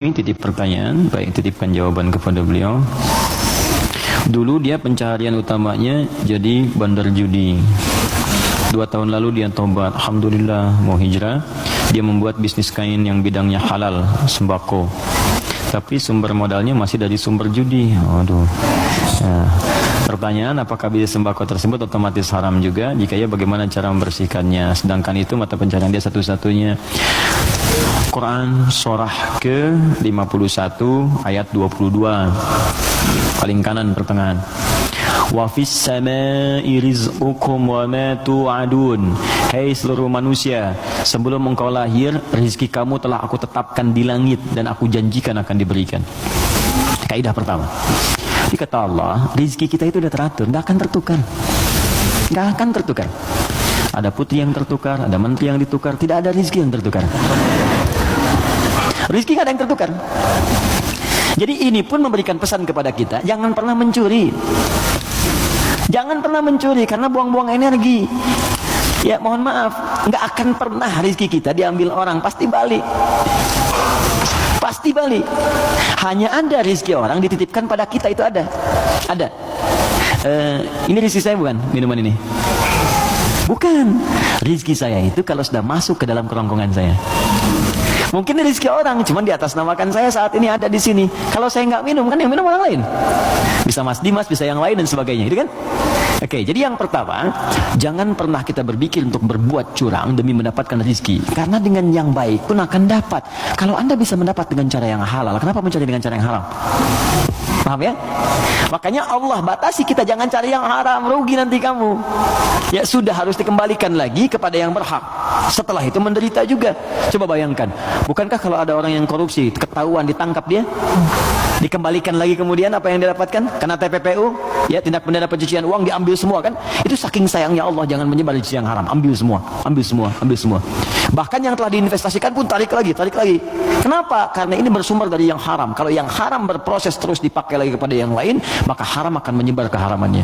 Ini titip pertanyaan, baik titipkan jawaban kepada beliau. Dulu dia pencaharian utamanya jadi bandar judi. 2 tahun lalu dia tobat, alhamdulillah mau hijrah. Dia membuat bisnis kain yang bidangnya halal, sembako. Tapi sumber modalnya masih dari sumber judi. Waduh. Nah, pertanyaan, apakah bisnis sembako tersebut otomatis haram juga? Jika ya, bagaimana cara membersihkannya? Sedangkan itu mata pencaharian dia satu-satunya. Quran surah ke-51 ayat 22 paling kanan pertengahan. Wa fis samai rizqukum wa ma tu'adun. Hai seluruh manusia, sebelum engkau lahir rezeki kamu telah aku tetapkan di langit dan aku janjikan akan diberikan. Kaidah pertama. Jadi kata Allah, rezeki kita itu sudah teratur, enggak akan tertukar. Enggak akan tertukar. Ada putri yang tertukar, ada menteri yang ditukar, tidak ada rezeki yang tertukar. Rizki gak ada yang tertukar. Jadi ini pun memberikan pesan kepada kita, jangan pernah mencuri. Jangan pernah mencuri karena buang-buang energi. Ya mohon maaf, gak akan pernah rizki kita diambil orang, pasti balik. Pasti balik. Hanya ada rizki orang dititipkan pada kita, itu ada. Ada. Ini rizki saya bukan minuman ini? Bukan. Rizki saya itu kalau sudah masuk ke dalam kerongkongan saya. Mungkin rezeki orang, cuman di atas namakan saya saat ini ada di sini. Kalau saya nggak minum, kan yang minum orang lain. Bisa Mas Dimas, bisa yang lain dan sebagainya, gitu kan? Oke, jadi yang pertama, jangan pernah kita berpikir untuk berbuat curang demi mendapatkan rezeki. Karena dengan yang baik pun akan dapat. Kalau Anda bisa mendapat dengan cara yang halal, kenapa mencari dengan cara yang haram? Paham ya? Makanya Allah batasi kita, jangan cari yang haram, rugi nanti kamu. Ya sudah, harus dikembalikan lagi kepada yang berhak. Setelah itu menderita juga. Coba bayangkan, bukankah kalau ada orang yang korupsi, ketahuan, ditangkap dia, dikembalikan lagi kemudian apa yang didapatkan? Karena TPPU, ya tindak pidana pencucian uang, diambil semua kan? Itu saking sayangnya Allah, jangan menyebar rezeki yang haram, ambil semua, ambil semua, ambil semua. Bahkan yang telah diinvestasikan pun tarik lagi, tarik lagi. Kenapa? Karena ini bersumber dari yang haram. Kalau yang haram berproses terus dipakai lagi kepada yang lain, maka haram akan menyebar keharamannya.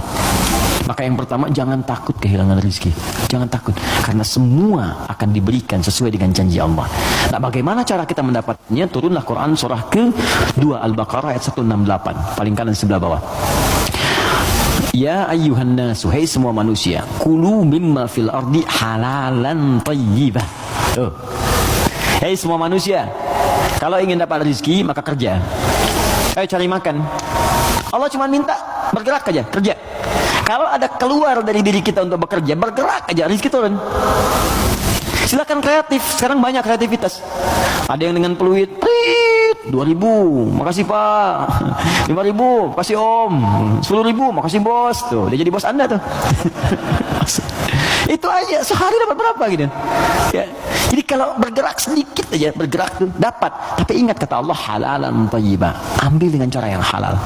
Maka yang pertama, jangan takut kehilangan rezeki. Jangan takut, karena semua akan diberikan sesuai dengan janji Allah. Nah, bagaimana cara kita mendapatnya? Turunlah Quran surah ke-2 Al-Baqarah ayat 168, paling kanan sebelah bawah. Ya ayyuhan nasu, hai semua manusia, kulu mimma fil ardi halalan thayyibah. Oh. Hai semua manusia, kalau ingin dapat rezeki maka kerja. Ayo cari makan. Allah cuma minta bergerak aja, kerja. Kalau ada keluar dari diri kita untuk bekerja, bergerak aja, rezeki turun. Silakan kreatif, sekarang banyak kreativitas. Ada yang dengan peluit, 2.000, makasih Pak. 5.000, makasih Om. 10.000, makasih Bos. Tuh, dia jadi bos Anda tuh. Itu aja, sehari dapat berapa gitu. Ya. Jadi kalau bergerak sedikit aja, bergerak tuh dapat. Tapi ingat kata Allah, halalan thayyibah. Ambil dengan cara yang halal.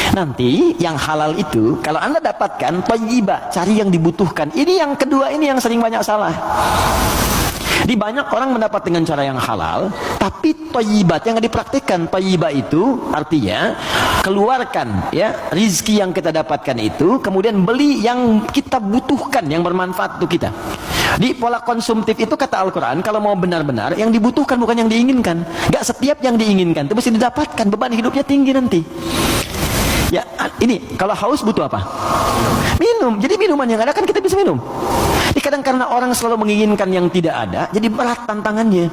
Nanti yang halal itu kalau Anda dapatkan thayyibah, cari yang dibutuhkan. Ini yang kedua, ini yang sering banyak salah. Di banyak orang mendapat dengan cara yang halal, tapi thayyibat yang dipraktikkan. Thayyibah itu artinya keluarkan ya rizki yang kita dapatkan itu, kemudian beli yang kita butuhkan, yang bermanfaat untuk kita. Di pola konsumtif itu kata Al-Quran, kalau mau benar-benar yang dibutuhkan bukan yang diinginkan. Gak setiap yang diinginkan itu mesti didapatkan, beban hidupnya tinggi nanti. Ya, ini kalau haus butuh apa? Minum. Jadi minuman yang ada kan kita bisa minum. Jadi kadang karena orang selalu menginginkan yang tidak ada, jadi berat tantangannya.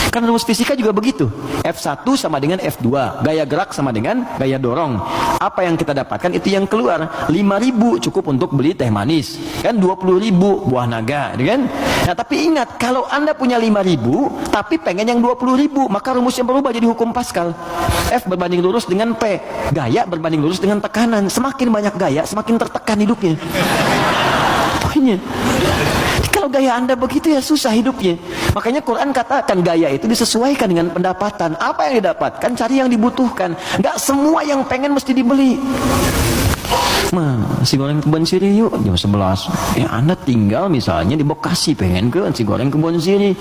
Karena rumus fisika juga begitu. F1 sama dengan F2, gaya gerak sama dengan gaya dorong. Apa yang kita dapatkan itu yang keluar. 5.000 cukup untuk beli teh manis, kan 20.000 buah naga, kan? Nah, tapi ingat, kalau Anda punya 5.000 tapi pengen yang 20.000, maka rumusnya berubah jadi hukum Pascal. F berbanding lurus dengan P, gaya berbanding lurus dengan tekanan. Semakin banyak gaya, semakin tertekan hidupnya. Poinnya. Kalau gaya Anda begitu ya susah hidupnya. Makanya Quran katakan gaya itu disesuaikan dengan pendapatan. Apa yang didapatkan, cari yang dibutuhkan. Gak semua yang pengen mesti dibeli. Nasi goreng Kebon Siri yuk jam 11. Ya Anda tinggal misalnya di Bekasi, pengen ke nasi goreng Kebon Siri,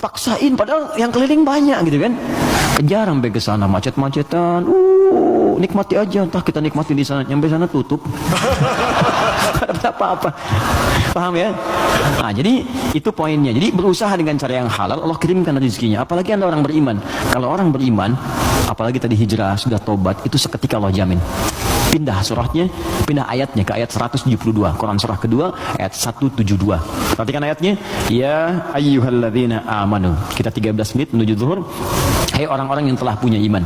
paksain padahal yang keliling banyak gitu kan. Kejar sampai ke sana macet-macetan. Nikmati aja, entah kita nikmati di sana, nyampe sana tutup. dapat apa-apa. Paham ya? Nah, jadi itu poinnya. Jadi berusaha dengan cara yang halal, Allah kirimkan rezekinya. Apalagi Anda orang beriman. Kalau orang beriman, apalagi tadi hijrah, sudah tobat, itu seketika Allah jamin. Pindah surahnya, pindah ayatnya ke ayat 172. Quran surah kedua, ayat 172. Perhatikan ayatnya. Ya ayyuhalladzina amanu. Kita 13 menit menuju zuhur. Hai orang-orang yang telah punya iman.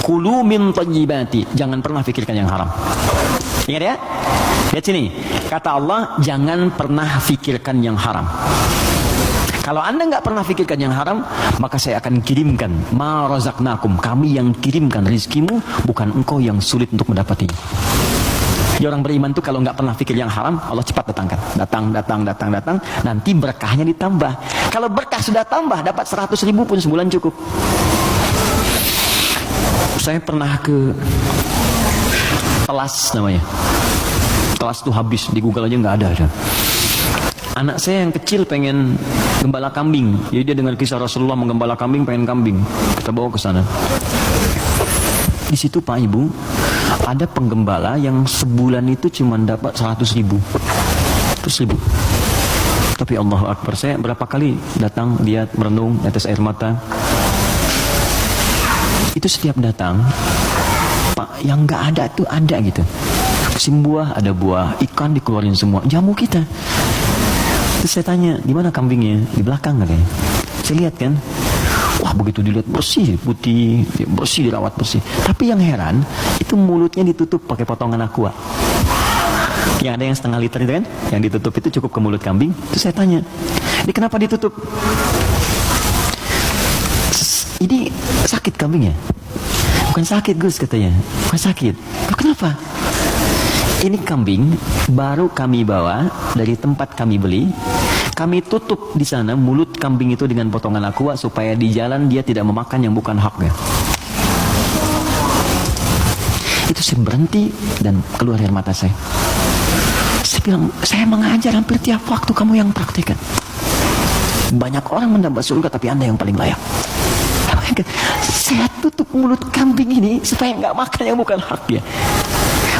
Kulu min thayyibati. Jangan pernah fikirkan yang haram. Ingat ya? Lihat sini. Kata Allah, jangan pernah fikirkan yang haram. Kalau Anda nggak pernah fikirkan yang haram, maka saya akan kirimkan ma razaqnakum. Kami yang kirimkan rizkimu, bukan engkau yang sulit untuk mendapatinya. Jadi orang beriman tuh kalau nggak pernah fikir yang haram, Allah cepat datangkan. Datang. Nanti berkahnya ditambah. Kalau berkah sudah tambah, dapat 100.000 pun sebulan cukup. Saya pernah ke Telas namanya. Telas tuh habis, di Google aja nggak ada. Anak saya yang kecil pengen gembala kambing. Jadi dia dengar kisah Rasulullah menggembala kambing, pengen kambing. Kita bawa ke sana. Di situ Pak Ibu, ada penggembala yang sebulan itu cuma dapat 100.000. Tapi Allahu Akbar, saya berapa kali datang lihat merenung atas air mata. Itu setiap datang, Pak, yang nggak ada tuh ada gitu. Musim buah ada buah, ikan dikeluarin semua, jamu kita. Terus saya tanya, di mana kambingnya? Di belakang katanya. Saya lihat kan, wah begitu dilihat bersih, putih, bersih, dirawat bersih. Tapi yang heran, itu mulutnya ditutup pakai potongan aqua. Yang ada yang setengah liter itu kan, yang ditutup itu cukup ke mulut kambing. Terus saya tanya, ini kenapa ditutup? Ini sakit kambingnya? Bukan sakit Gus katanya, bukan sakit. Oh, kenapa? Ini kambing baru kami bawa dari tempat kami beli. Kami tutup di sana mulut kambing itu dengan potongan aqua supaya di jalan dia tidak memakan yang bukan haknya. Itu saya berhenti dan keluar air mata saya. Saya bilang, saya mengajar hampir tiap waktu, kamu yang praktekkan. Banyak orang mendapat surga tapi Anda yang paling layak. Saya tutup mulut kambing ini supaya nggak makan yang bukan haknya.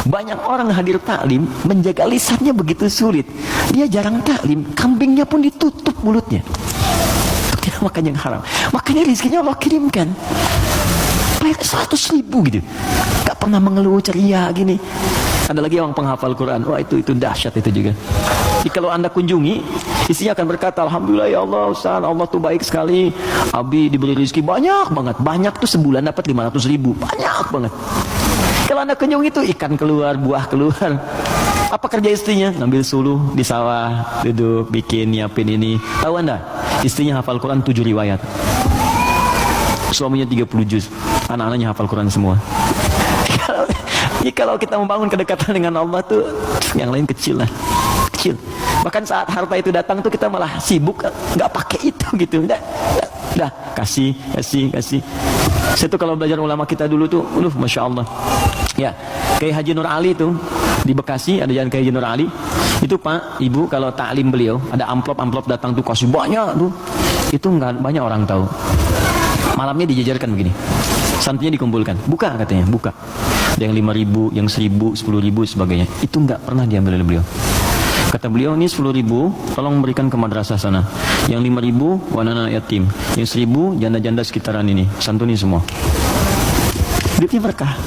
Banyak orang hadir taklim, menjaga lisannya begitu sulit. Dia jarang taklim, kambingnya pun ditutup mulutnya. Untuk tidak makan yang haram. Makanya rezekinya Allah kirimkan. Bayar 100.000 gitu. Gak pernah mengeluh ceria gini. Ada lagi orang penghafal Quran. Wah itu dahsyat itu juga. Jadi kalau Anda kunjungi, istrinya akan berkata, Alhamdulillah ya Allah Ustaz, Allah tuh baik sekali. Abi diberi rezeki banyak banget. Banyak tuh sebulan dapat 500.000. Banyak banget. Kalau Anda kunjungi itu ikan keluar, buah keluar. Apa kerja istrinya? Ngambil suluh di sawah, duduk, bikin, nyiapin ini. Tahu Anda? Istrinya hafal Quran 7 riwayat. Suaminya 30 juz. Anak-anaknya hafal Quran semua. Kalau kita membangun kedekatan dengan Allah tuh, yang lain kecil lah. Kecil. Bahkan saat harta itu datang tuh kita malah sibuk, nggak pakai itu gitu. Dah, kasih. Saya tuh kalau belajar ulama kita dulu tuh, Masya Allah. Ya, Kiai Haji Nur Ali tuh, di Bekasi ada jalan Kiai Haji Nur Ali. Itu Pak, Ibu kalau taklim beliau, ada amplop datang tuh, kasih banyak tuh. Itu nggak banyak orang tahu. Malamnya dijajarkan begini. Santrinya dikumpulkan. Buka katanya, buka. Ada yang 5.000, yang 1.000, 10.000, sebagainya. Itu nggak pernah diambil oleh beliau. Kata beliau, ini 10.000 tolong berikan ke madrasah sana. Yang 5.000 anak-anak yatim. Yang 1.000 janda-janda sekitaran ini. Santuni semua. Hidupnya berkah.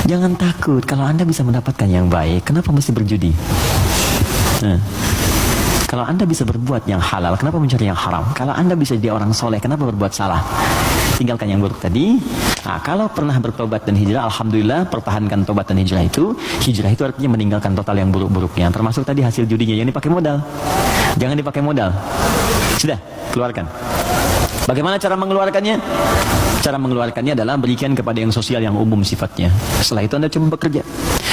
Jangan takut. Kalau Anda bisa mendapatkan yang baik, kenapa mesti berjudi? Kalau Anda bisa berbuat yang halal, kenapa mencari yang haram? Kalau Anda bisa jadi orang soleh, kenapa berbuat salah? Tinggalkan yang buruk tadi. Nah, kalau pernah bertobat dan hijrah, alhamdulillah, pertahankan tobat dan hijrah itu. Hijrah itu artinya meninggalkan total yang buruk-buruknya. Termasuk tadi hasil judinya, yang dipakai modal. Jangan dipakai modal. Sudah, keluarkan. Bagaimana cara mengeluarkannya? Cara mengeluarkannya adalah berikan kepada yang sosial yang umum sifatnya. Setelah itu Anda coba bekerja.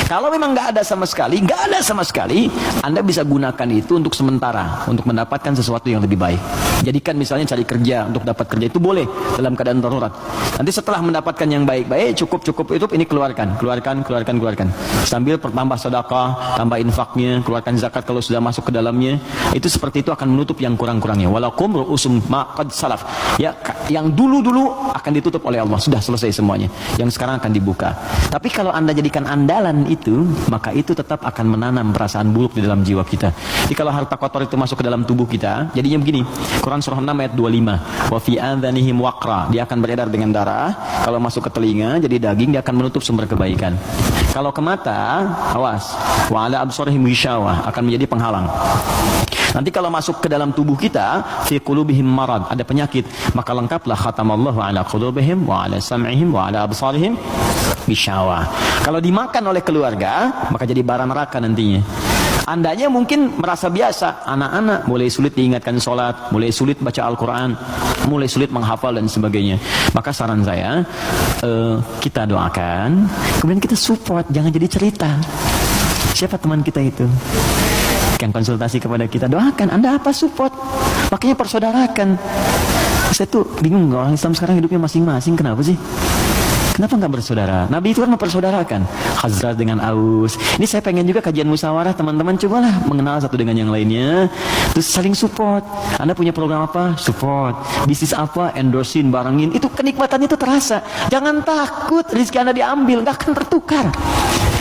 Kalau memang nggak ada sama sekali, Anda bisa gunakan itu untuk sementara, untuk mendapatkan sesuatu yang lebih baik. Jadikan misalnya cari kerja, untuk dapat kerja itu boleh dalam keadaan darurat. Nanti setelah mendapatkan yang baik-baik, cukup itu ini keluarkan. Sambil pertambah sedekah, tambah infaknya, keluarkan zakat kalau sudah masuk ke dalamnya. Itu seperti itu akan menutup yang kurang-kurangnya. Walakum ru'usum ma qad salaf. Ya, yang dulu-dulu akan ditutup oleh Allah, sudah selesai semuanya. Yang sekarang akan dibuka. Tapi kalau Anda jadikan andalan itu, maka itu tetap akan menanam perasaan buruk di dalam jiwa kita. Jadi kalau harta kotor itu masuk ke dalam tubuh kita, jadinya begini. Quran surah 6 ayat 25. Wa fi adhanihim waqra. Dia akan beredar dengan darah. Kalau masuk ke telinga jadi daging, dia akan menutup sumber kebaikan. Kalau ke mata, awas. Wa ala absarihim ghishawah, akan menjadi penghalang. Nanti kalau masuk ke dalam tubuh kita, fi qulubihim marad, ada penyakit, maka lengkaplah khatamallahu ala qulubihim wa ala sam'ihim wa ala absarihim ghishawah. Kalau dimakan oleh keluarga, maka jadi bara neraka nantinya. Andanya mungkin merasa biasa, anak-anak mulai sulit diingatkan sholat, mulai sulit baca Al-Quran, mulai sulit menghafal dan sebagainya. Maka saran saya, kita doakan, kemudian kita support, jangan jadi cerita. Siapa teman kita itu yang konsultasi kepada kita, doakan. Anda apa? Support. Makanya persaudarakan. Saya tuh bingung, orang Islam sekarang hidupnya masing-masing, kenapa sih? Kenapa nggak bersaudara? Nabi itu kan mempersaudarakan Khazraj dengan Aus. Ini saya pengen juga kajian musyawarah, teman-teman cobalah mengenal satu dengan yang lainnya, terus saling support. Anda punya program apa? Support. Bisnis apa? Endorsein, barengin. Itu kenikmatan itu terasa. Jangan takut rezeki Anda diambil, nggak akan tertukar.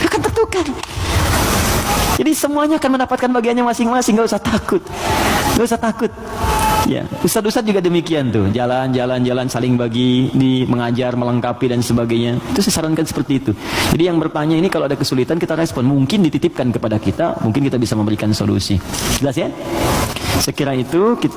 Nggak akan tertukar. Jadi semuanya akan mendapatkan bagiannya masing-masing, nggak usah takut. Nggak usah takut. Ya, ustadz-ustadz juga demikian tuh, jalan saling bagi, mengajar, melengkapi dan sebagainya. Itu saya sarankan seperti itu. Jadi yang bertanya ini kalau ada kesulitan kita respon, mungkin dititipkan kepada kita, mungkin kita bisa memberikan solusi. Jelas ya? Sekira itu kita